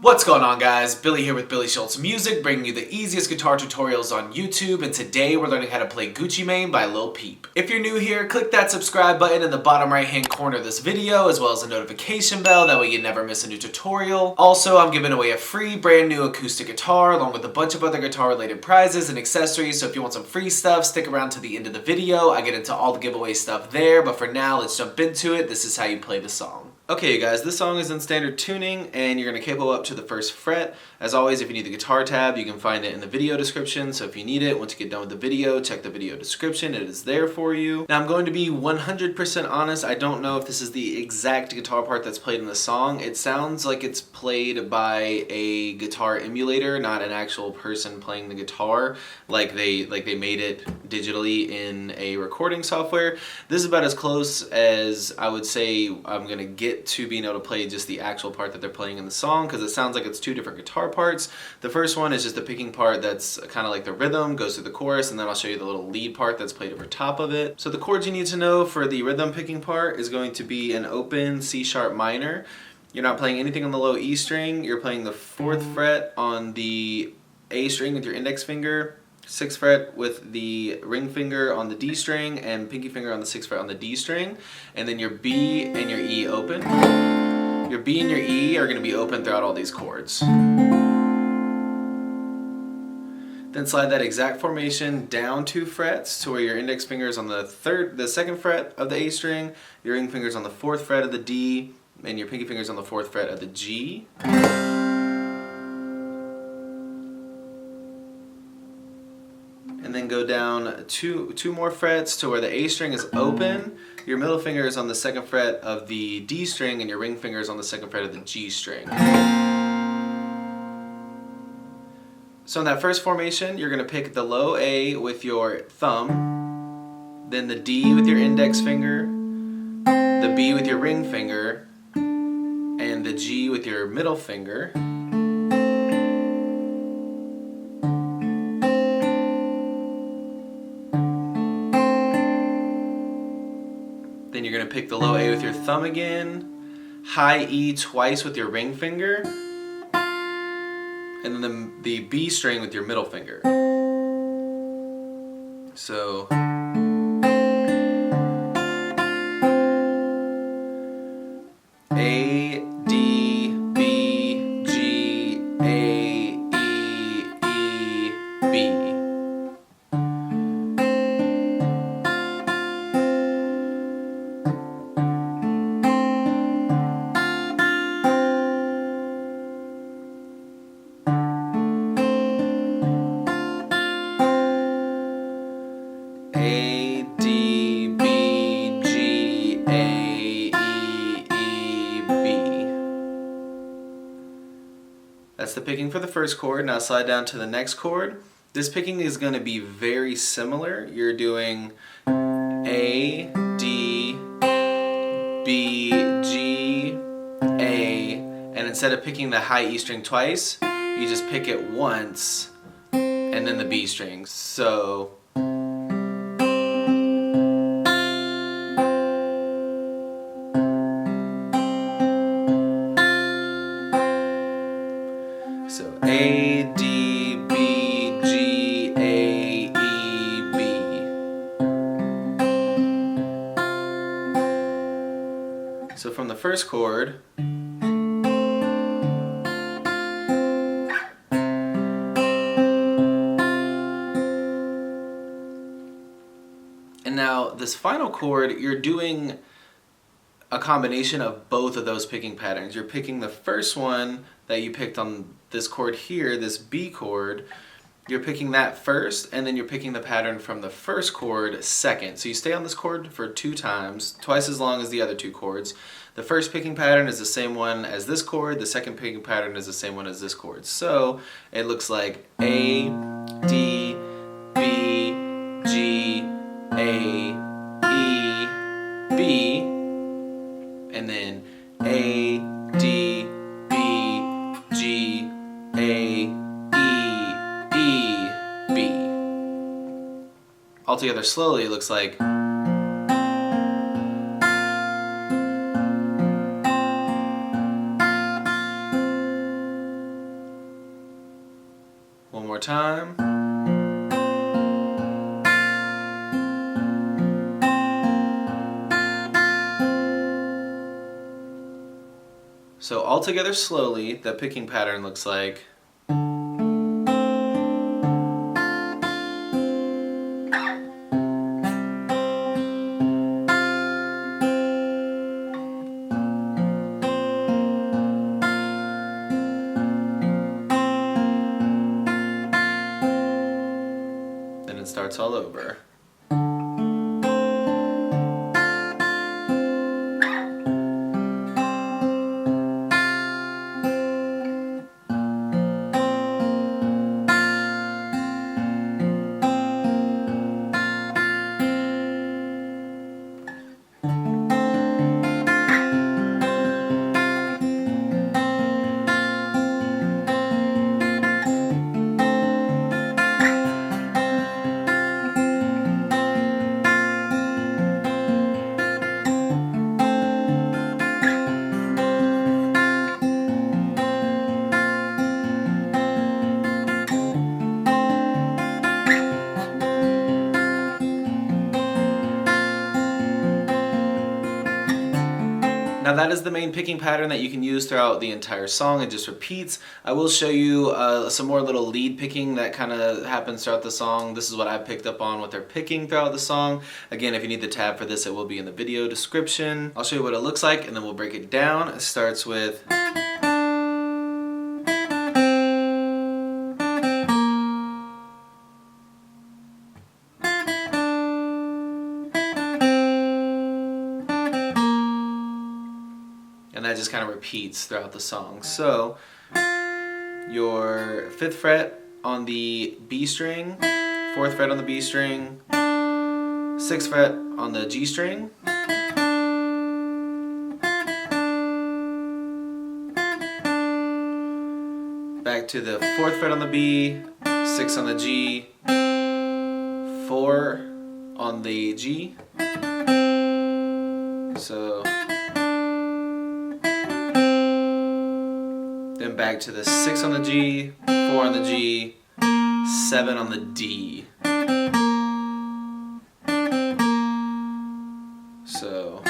What's going on, guys? Billy here with Billy Schultz Music, bringing you the easiest guitar tutorials on YouTube, and today we're learning how to play Gucci Mane by Lil Peep. If you're new here, click that subscribe button in the bottom right hand corner of this video, as well as the notification bell, that way you never miss a new tutorial. Also, I'm giving away a free brand new acoustic guitar, along with a bunch of other guitar related prizes and accessories, so if you want some free stuff, stick around to the end of the video. I get into all the giveaway stuff there, but for now, let's jump into it. This is how you play the song. Okay, you guys, this song is in standard tuning, and you're going to capo up to the first fret. As always, if you need the guitar tab, you can find it in the video description, so if you need it, once you get done with the video, check the video description. It is there for you. Now, I'm going to be 100% honest. I don't know if this is the exact guitar part that's played in the song. It sounds like it's played by a guitar emulator, not an actual person playing the guitar, like they made it digitally in a recording software. This is about as close as I would say I'm going to get to being able to play just the actual part that they're playing in the song, because it sounds like it's two different guitar parts. The first one is just the picking part that's kind of like the rhythm, goes through the chorus, and then I'll show you the little lead part that's played over top of it. So the chords you need to know for the rhythm picking part is going to be an open C sharp minor. You're not playing anything on the low E string, you're playing the 4th fret on the A string with your index finger, 6th fret with the ring finger on the D string, and pinky finger on the 6th fret on the D string, and then your B and your E open. Your B and your E are going to be open throughout all these chords. Then slide that exact formation down 2 frets to where your index finger is on the 2nd fret of the A string, your ring finger is on the 4th fret of the D, and your pinky finger is on the 4th fret of the G. And then go down two more frets to where the A string is open, your middle finger is on the 2nd fret of the D string, and your ring finger is on the 2nd fret of the G string. So in that first formation, you're going to pick the low A with your thumb, then the D with your index finger, the B with your ring finger, and the G with your middle finger. Then you're going to pick the low A with your thumb again, high E twice with your ring finger, and then the B string with your middle finger. So A, D, B, G, A, E, E, B. A, D, B, G, A, E, E, B. That's the picking for the first chord. Now slide down to the next chord. This picking is going to be very similar. You're doing A, D, B, G, A, and instead of picking the high E string twice, you just pick it once, and then the B string. So A, D, B, G, A, E, B. So from the first chord, and now this final chord, you're doing a combination of both of those picking patterns. You're picking the first one that you picked on this chord here, this B chord, you're picking that first, and then you're picking the pattern from the first chord second. So you stay on this chord for 2 times, twice as long as the other 2 chords. The first picking pattern is the same one as this chord, the second picking pattern is the same one as this chord. So it looks like A, D, B, G, A, E, B, and then A, D, B, G, A, together slowly, it looks like. One more time. So all together slowly, the picking pattern looks like. Then it starts all over. Now that is the main picking pattern that you can use throughout the entire song. It just repeats. I will show you some more little lead picking that kind of happens throughout the song. This is what I picked up on what they're picking throughout the song. Again, if you need the tab for this, it will be in the video description. I'll show you what it looks like and then we'll break it down. It starts with... and that just kind of repeats throughout the song. So your 5th fret on the B string, 4th fret on the B string, 6th fret on the G string, back to the 4th fret on the B, 6 on the G, 4 on the G, so then back to the 6 on the G, 4 on the G, 7 on the D. So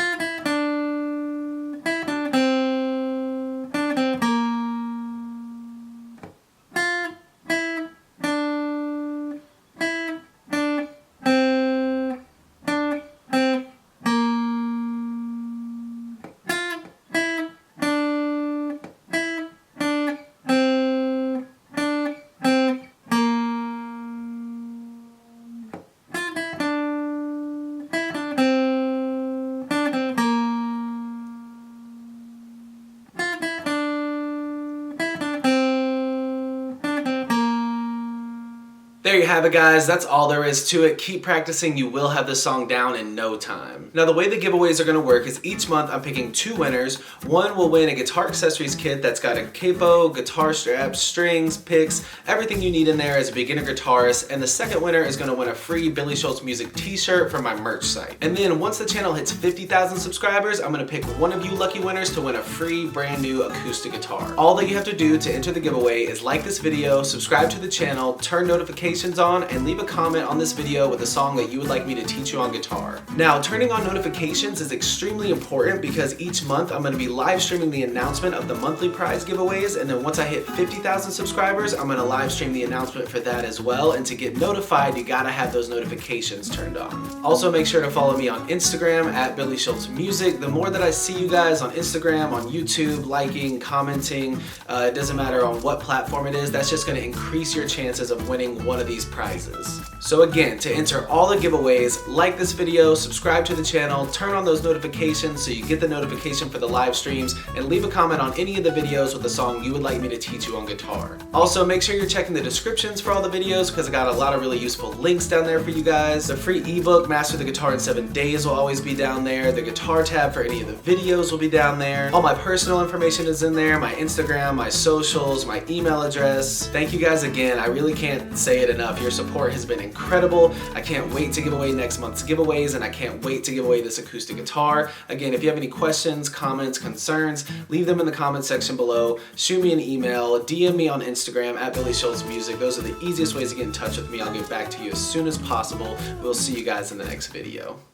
there you have it, guys. That's all there is to it. Keep practicing. You will have this song down in no time. Now, the way the giveaways are going to work is each month I'm picking 2 winners. One will win a guitar accessories kit that's got a capo, guitar straps, strings, picks, everything you need in there as a beginner guitarist. And the second winner is going to win a free Billy Schultz Music t-shirt from my merch site. And then once the channel hits 50,000 subscribers, I'm going to pick one of you lucky winners to win a free brand new acoustic guitar. All that you have to do to enter the giveaway is like this video, subscribe to the channel, turn notifications on, and leave a comment on this video with a song that you would like me to teach you on guitar. Now, turning on notifications is extremely important because each month I'm going to be live streaming the announcement of the monthly prize giveaways, and then once I hit 50,000 subscribers, I'm going to live stream the announcement for that as well. And to get notified, you gotta have those notifications turned on. Also, make sure to follow me on Instagram at billyshultzmusic. The more that I see you guys on Instagram, on YouTube, liking, commenting, it doesn't matter on what platform it is, that's just going to increase your chances of winning one of these prizes. So again, to enter all the giveaways, like this video, subscribe to the channel, turn on those notifications so you get the notification for the live streams, and leave a comment on any of the videos with a song you would like me to teach you on guitar. Also, make sure you're checking the descriptions for all the videos because I got a lot of really useful links down there for you guys. The free ebook, Master the Guitar in 7 Days, will always be down there. The guitar tab for any of the videos will be down there. All my personal information is in there, my Instagram, my socials, my email address. Thank you guys again. I really can't say it enough. Your support has been incredible. I can't wait to give away next month's giveaways, and I can't wait to give away this acoustic guitar. Again, if you have any questions, comments, concerns, leave them in the comment section below. Shoot me an email, DM me on Instagram at billyshultzmusic. Those are the easiest ways to get in touch with me. I'll get back to you as soon as possible. We'll see you guys in the next video.